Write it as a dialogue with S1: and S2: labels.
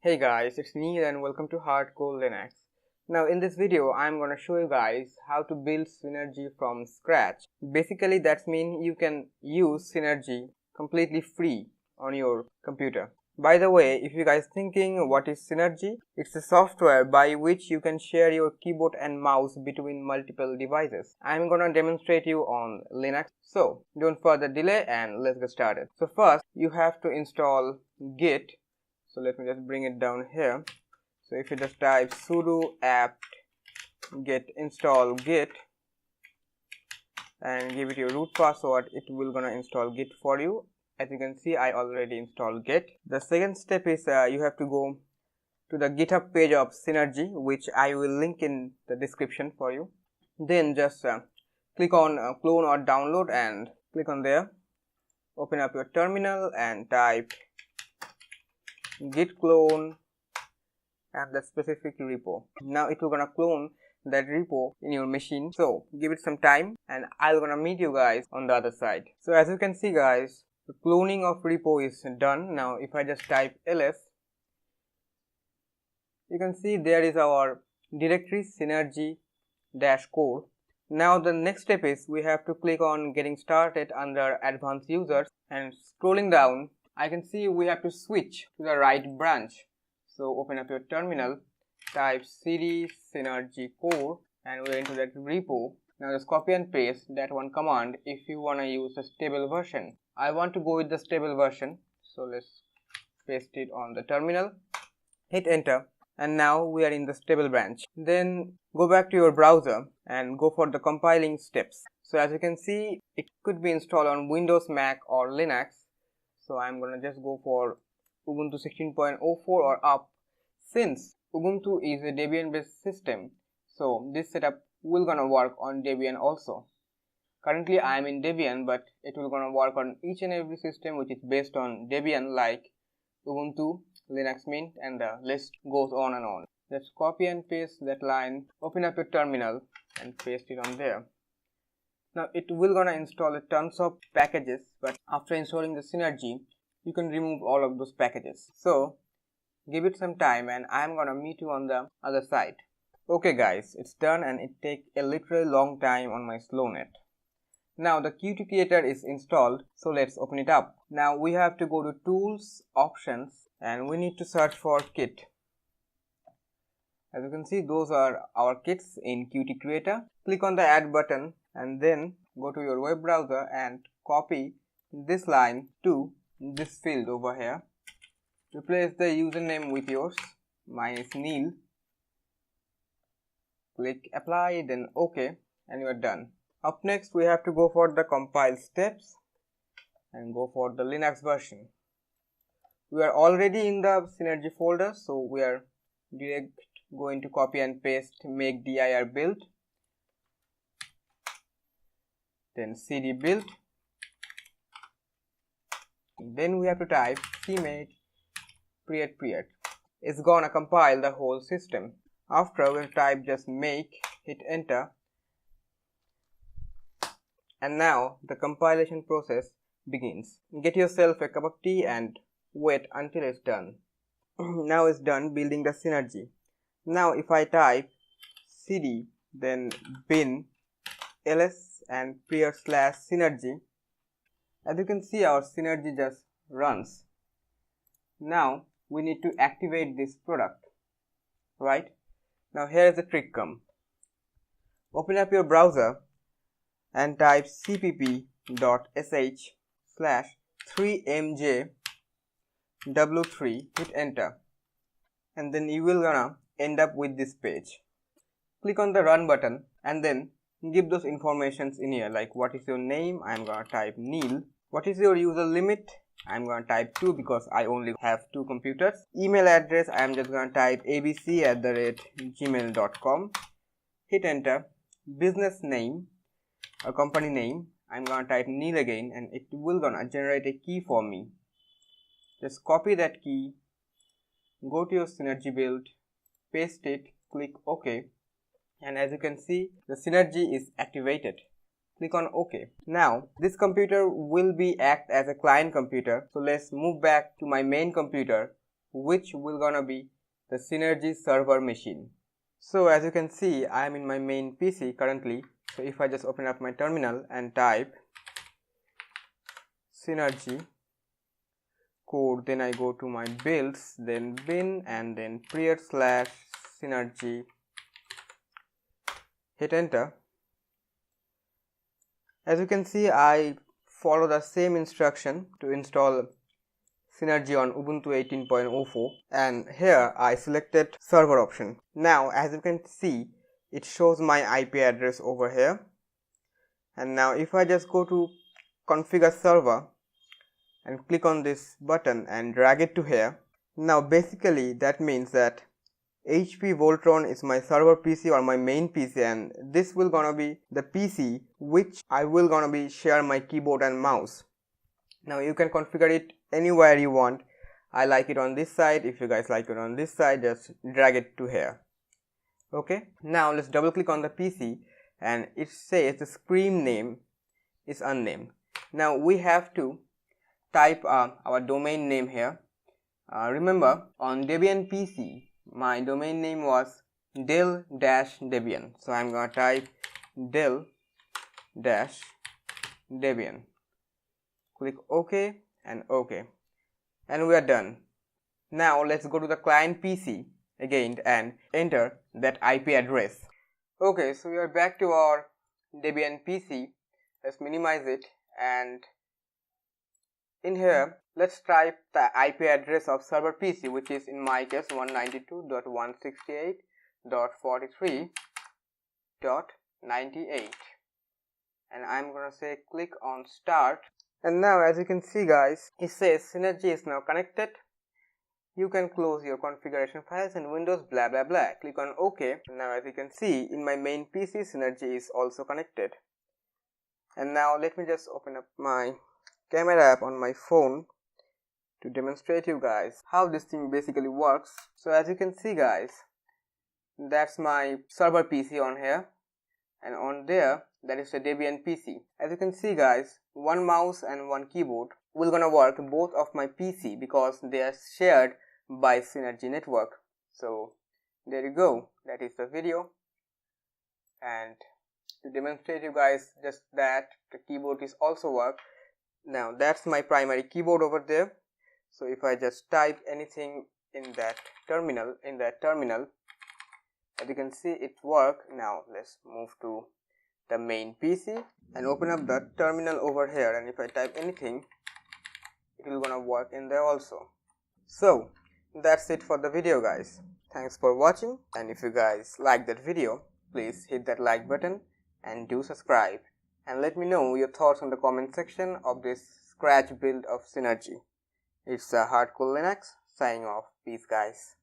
S1: Hey guys, it's Neil and welcome to Hardcore Linux. Now in this video I'm gonna show you guys how to build Synergy from scratch. Basically that means you can use Synergy completely free on your computer. By the way, if you guys thinking what is Synergy, it's a software by which you can share your keyboard and mouse between multiple devices. I'm gonna demonstrate you on Linux. So don't further delay and let's get started. So first you have to install Git. So let me just bring it down here. So if you just type sudo apt get install git and give it your root password, it will gonna install Git for you. As you can see, I already installed Git. The second step is you have to go to the GitHub page of Synergy, which I will link in the description for you. Then just click on clone or download and click on there. Open up your terminal and type git clone and the specific repo. Now it will gonna clone that repo in your machine. So give it some time and I'll gonna meet you guys on the other side. So as you can see guys, the cloning of repo is done. Now if I just type ls, you can see there is our directory synergy-core. Now the next step is we have to click on getting started under advanced users, and scrolling down I can see we have to switch to the right branch. So open up your terminal, type cd synergy core and we're into that repo. Now just copy and paste that one command if you want to use a stable version. I want to go with the stable version, so let's paste it on the terminal, hit enter, and now we are in the stable branch. Then go back to your browser and go for the compiling steps. So as you can see, it could be installed on Windows, Mac or Linux. So I'm gonna just go for Ubuntu 16.04 or up. Since Ubuntu is a Debian based system, so this setup will gonna work on Debian also. Currently I am in Debian, but it will gonna work on each and every system which is based on Debian, like Ubuntu, Linux Mint, and the list goes on and on. Let's copy and paste that line, open up your terminal and paste it on there. Now it will gonna install a tons of packages, but after installing the Synergy, you can remove all of those packages. So give it some time and I'm gonna meet you on the other side. Okay guys, it's done and it takes a literally long time on my slow net. Now the Qt Creator is installed, so let's open it up. Now we have to go to Tools, Options, and we need to search for Kit. As you can see, those are our kits in Qt Creator. Click on the Add button and then go to your web browser and copy this line to this field over here. Replace the username with yours. Mine is Neil. Click apply, then OK, and you are done. Up next we have to go for the compile steps and go for the Linux version. We are already in the Synergy folder, so we are direct going to copy and paste make dir build, then cd build, then we have to type cmake create. It's gonna compile the whole system. After we'll type just make, hit enter, and now the compilation process begins. Get yourself a cup of tea and wait until it's done. Now it's done building the Synergy. Now if I type cd then bin ls and /synergy, as you can see our Synergy just runs. Now we need to activate this product, right? Now here is the trick come. Open up your browser and type cpp.sh/3mjw3, hit enter, and then you will gonna end up with this page. Click on the run button and then give those informations in here, like what is your name, I'm gonna type Neil. What is your user limit, I'm gonna type 2 because I only have 2 computers. Email address, I'm just gonna type abc@gmail.com, hit enter. Business name or company name, I'm gonna type Neil again, and it will gonna generate a key for me. Just copy that key, go to your Synergy build, paste it, click OK, and as you can see the Synergy is activated. Click on OK. Now this computer will be act as a client computer, so let's move back to my main computer which will gonna be the Synergy server machine. So as you can see, I am in my main PC currently. So if I just open up my terminal and type Synergy code, then I go to my builds, then bin, and then /synergy, hit enter. As you can see, I follow the same instruction to install Synergy on Ubuntu 18.04, and here I selected server option. Now as you can see, it shows my IP address over here, and now if I just go to configure server and click on this button and drag it to here, now basically that means that HP Voltron is my server PC or my main PC, and this will gonna be the PC which I will gonna be share my keyboard and mouse. Now you can configure it anywhere you want. I like it on this side. If you guys like it on this side, just drag it to here. Okay, now let's double click on the PC, and it says the screen name is unnamed. Now we have to type our domain name here. Remember, on Debian PC my domain name was del-debian, so I'm gonna type del-debian. Click OK and OK, and we are done. Now let's go to the client PC again and enter that IP address. Okay, so we are back to our Debian PC. Let's minimize it, and in here let's type the IP address of server PC, which is in my case 192.168.43.98, and I'm gonna say click on start. And now as you can see guys, it says Synergy is now connected. You can close your configuration files and Windows blah blah blah. Click on OK. Now as you can see, in my main PC Synergy is also connected. And now let me just open up my camera app on my phone to demonstrate you guys how this thing basically works. So as you can see guys, that's my server PC on here, and on there that is the Debian PC. As you can see guys, one mouse and one keyboard will gonna work both of my PC because they are shared by Synergy network. So there you go, that is the video. And to demonstrate you guys just that the keyboard is also work. Now that's my primary keyboard over there. So if I just type anything in that terminal, as you can see it work. Now let's move to the main PC and open up the terminal over here, and if I type anything, it will gonna work in there also. So that's it for the video guys. Thanks for watching, and if you guys like that video, please hit that like button and do subscribe, and let me know your thoughts in the comment section of this scratch build of Synergy. It's a Hardcore Linux signing off. Peace guys.